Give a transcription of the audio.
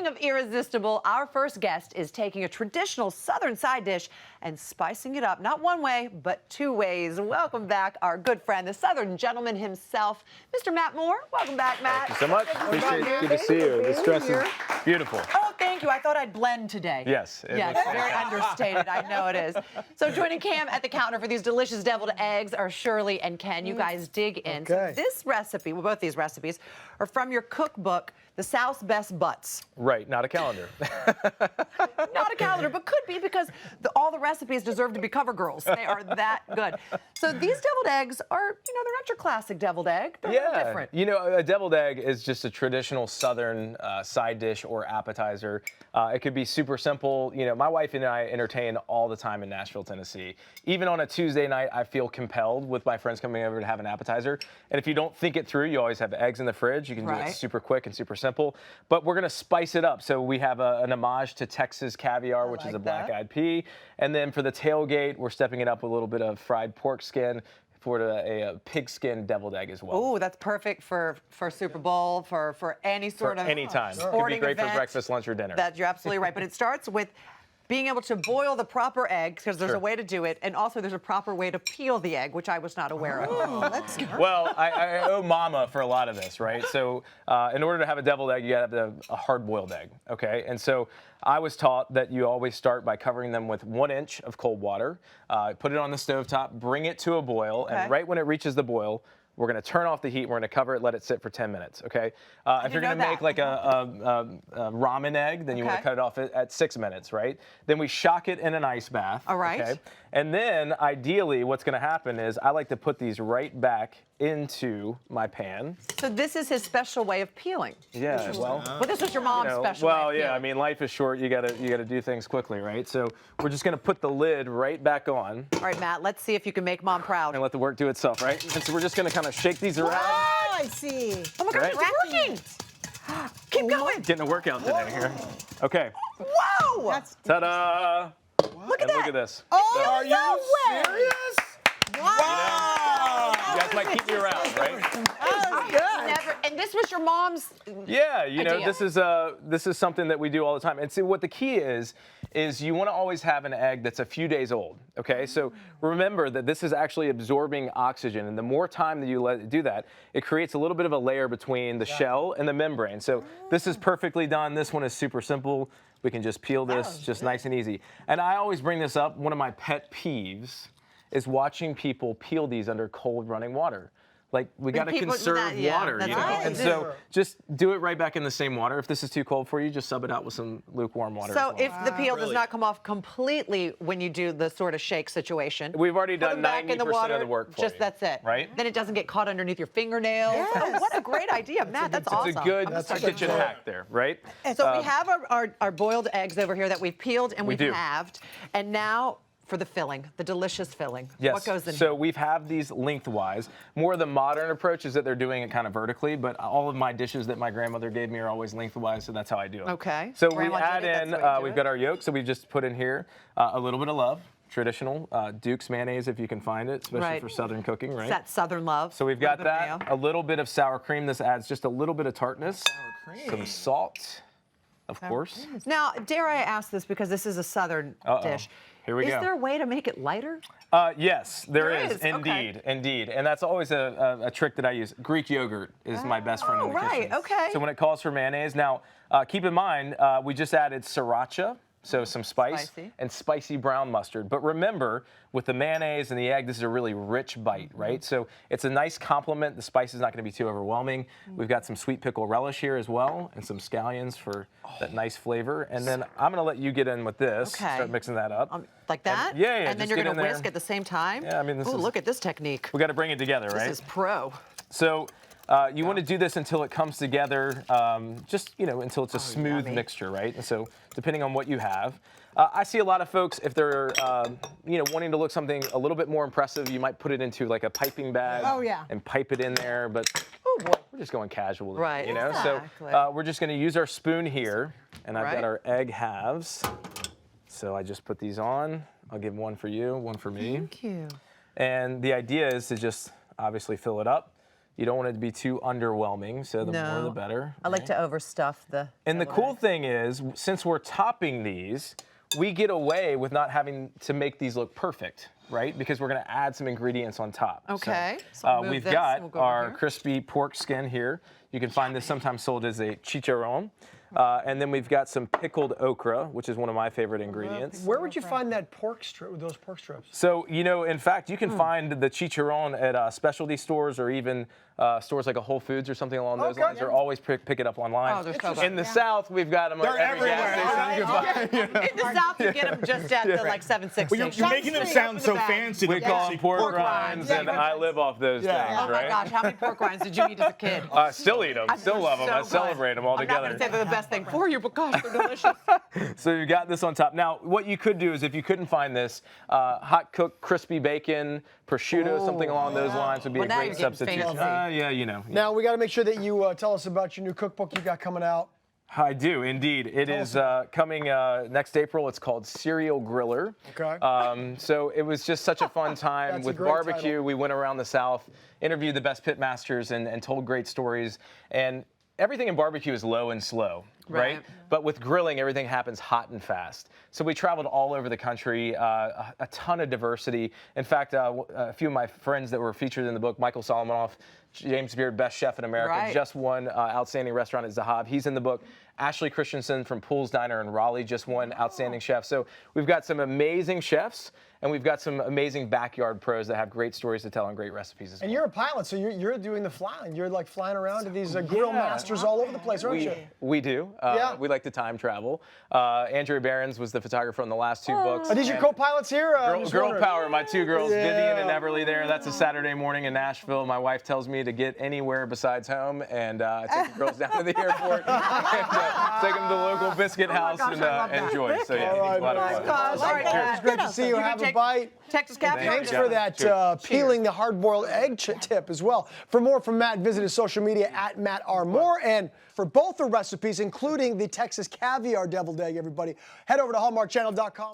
Speaking of irresistible, our first guest is taking a traditional Southern side dish and spicing it up, not one way, but two ways. Welcome back, our good friend, the Southern gentleman himself, Mr. Matt Moore. Welcome back, Matt. Thank you so much. Appreciate it. Good to see you. This dress is beautiful. Oh, thank you. I thought I'd blend today. Yes. Yes, very understated. I know it is. So joining Cam at the counter for these delicious deviled eggs are Shirley and Ken. You guys dig in. Okay. So this recipe, well, both these recipes, are from your cookbook, The South's Best Butts. Right, not a calendar. Not a calendar, but could be because all the recipes deserve to be cover girls. They are that good. So these deviled eggs are, they're not your classic deviled egg. They're a little different. A deviled egg is just a traditional Southern side dish or appetizer. It could be super simple. My wife and I entertain all the time in Nashville, Tennessee. Even on a Tuesday night, I feel compelled with my friends coming over to have an appetizer. And if you don't think it through, you always have eggs in the fridge. You can do it super quick and super simple. But we're going to spice it up. So we have an homage to Texas caviar, which is a black-eyed pea. And then for the tailgate, we're stepping it up with a little bit of fried pork skin for a pigskin deviled egg as well. Oh, that's perfect for Super Bowl, for any sort of anytime. sporting Could be great event. for breakfast, lunch, or dinner. You're absolutely right. But it starts with being able to boil the proper eggs, because there's a way to do it, and also there's a proper way to peel the egg, which I was not aware of. Oh, that's good. Well, I owe Mama for a lot of this, right? So in order to have a deviled egg, you got to have a hard-boiled egg, okay? And so I was taught that you always start by covering them with 1 inch of cold water, put it on the stovetop, bring it to a boil, and right when it reaches the boil, we're going to turn off the heat. We're going to cover it, let it sit for 10 minutes, okay? If you're going to make like a ramen egg, then you want to cut it off at 6 minutes, right? Then we shock it in an ice bath. All right. Okay? And then, ideally, what's going to happen is I like to put these right back into my pan. So this is his special way of peeling. Yeah, well. But this was your mom's special way of peeling. Yeah, I mean, life is short. You gotta do things quickly, right? So we're just going to put the lid right back on. All right, Matt, let's see if you can make Mom proud. And let the work do itself, right? And so we're just going to kind of shake these around. Oh, I see. Oh my God, it's working! Keep going! Getting a workout today here. Okay. Whoa! Ta-da! Look at that! Look at this. Oh, Are no way! serious? Wow! You guys might keep me around, right? That was good. And this was your mom's. Yeah, idea. this is something that we do all the time. And see, what the key is you want to always have an egg that's a few days old, okay? So remember that this is actually absorbing oxygen, and the more time that you let it do that, it creates a little bit of a layer between the shell and the membrane. So this is perfectly done. This one is super simple. We can just peel this, just nice and easy. And I always bring this up. One of my pet peeves is watching people peel these under cold running water. Like, we got to conserve water, you know? right. And so just do it right back in the same water. If this is too cold for you, just sub it out with some lukewarm water. So as well. if the peel does not come off completely when you do the sort of shake situation, We've already put done them back in the 90% water, of the work for just you. that's it. Right? Then it doesn't get caught underneath your fingernails. Yes. Oh, what a great idea, Matt. That's awesome. It's a good That's a good kitchen tip. hack there, right? So we have our boiled eggs over here that we've peeled and we've do. halved. And now for the filling, the delicious filling. Yes. What goes in So here? we've have these lengthwise. More of the modern approach is that they're doing it kind of vertically, but all of my dishes that my grandmother gave me are always lengthwise, so that's how I do it. Okay. So we Grandma add did it, that's in, the way you do we've it. got our yolk, so we've just put in here a little bit of love, traditional Duke's mayonnaise if you can find it, especially Right. for Southern cooking, right? It's that Southern love. So we've got Little bit of that, mayo. a little bit of sour cream. This adds just a little bit of tartness. cream. Some salt, of course. Now, dare I ask this because this is a Southern dish. Here we Is go. there a way to make it lighter? Yes, there There is, is, okay. indeed. And that's always a trick that I use. Greek yogurt is my best friend in the right, kitchen. okay. So when it calls for mayonnaise, now keep in mind, we just added sriracha, so some spice, Spicy. and spicy brown mustard. But remember, with the mayonnaise and the egg, this is a really rich bite, right? So it's a nice complement. The spice is not going to be too overwhelming. We've got some sweet pickle relish here as well, and some scallions for that nice flavor. And then I'm going to let you get in with this. Okay. Start mixing that up. Like that? And, yeah, And then just you're get going to in there. whisk at the same time? Yeah, I mean, this Ooh, is- look at this technique. We got to bring it together, right? This is pro. So you want to do this until it comes together, just until it's a smooth yummy. mixture, right? And so depending on what you have, I see a lot of folks, if they're wanting to look something a little bit more impressive, you might put it into like a piping bag. Oh, yeah. And pipe it in there, but Oh boy. we're just going casual, Right, exactly. So we're just going to use our spoon here, and I've Right. got our egg halves. So I just put these on. I'll give one for you, one for me. Thank you. And the idea is to just obviously fill it up. You don't want it to be too underwhelming, so the more the better. I like to overstuff the. And the cool thing is, since we're topping these, we get away with not having to make these look perfect, right? Because we're going to add some ingredients on top. Okay. So we've got our crispy pork skin here. You can find this sometimes sold as a chicharron. And then we've got some pickled okra, which is one of my favorite ingredients. Where would you find that those pork strips? So, in fact, you can find the chicharron at specialty stores or even stores like a Whole Foods or something along those lines. Or always pick it up online. Oh, they're so good. In the South, we've got them at every gas station. In the South, you get them just at the 7-6 Well, you're making them sound so fancy. We call them pork rinds, and I live off those things, Oh my right? gosh, how many pork rinds did you eat as a kid? Still eat them, still love them. I celebrate them all I'm not together. going to say they're the best thing for you, but gosh, they're delicious. So you got this on top. Now, what you could do is, if you couldn't find this, hot cooked crispy bacon, prosciutto, something along those lines would be a now great you're getting substitution. fancy. Yeah, Now we got to make sure that you tell us about your new cookbook you got coming out. I do, indeed. It is coming next April. It's called Serial Griller. Okay. So it was just such a fun time That's a with great barbecue. title. We went around the South, interviewed the best pitmasters, and told great stories. And everything in barbecue is low and slow, right? But with grilling, everything happens hot and fast. So we traveled all over the country, a ton of diversity. In fact, a few of my friends that were featured in the book, Michael Solomonoff, James Beard, Best Chef in America, just won Outstanding Restaurant at Zahab. He's in the book. Ashley Christensen from Pools Diner in Raleigh just won Outstanding Chef. So we've got some amazing chefs, and we've got some amazing backyard pros that have great stories to tell and great recipes as well. And you're a pilot, so you're doing the flying. You're like flying around to these grill masters all over the place, aren't you? We do. We like to time travel. Andrea Behrens was the photographer on the last two books. Are these your co-pilots here? Girl power, my two girls, Vivian and Everly there. That's a Saturday morning in Nashville. My wife tells me to get anywhere besides home, and I take the girls down to the airport and take them to the local biscuit house and enjoy. So yeah, All it's a lot of fun. It's great to see you. Have a bite. Texas Caviar. Thanks for that peeling the hard-boiled egg tip as well. For more from Matt, visit his social media at Matt R. Moore. And for both the recipes, including the Texas Caviar deviled egg, everybody, head over to hallmarkchannel.com.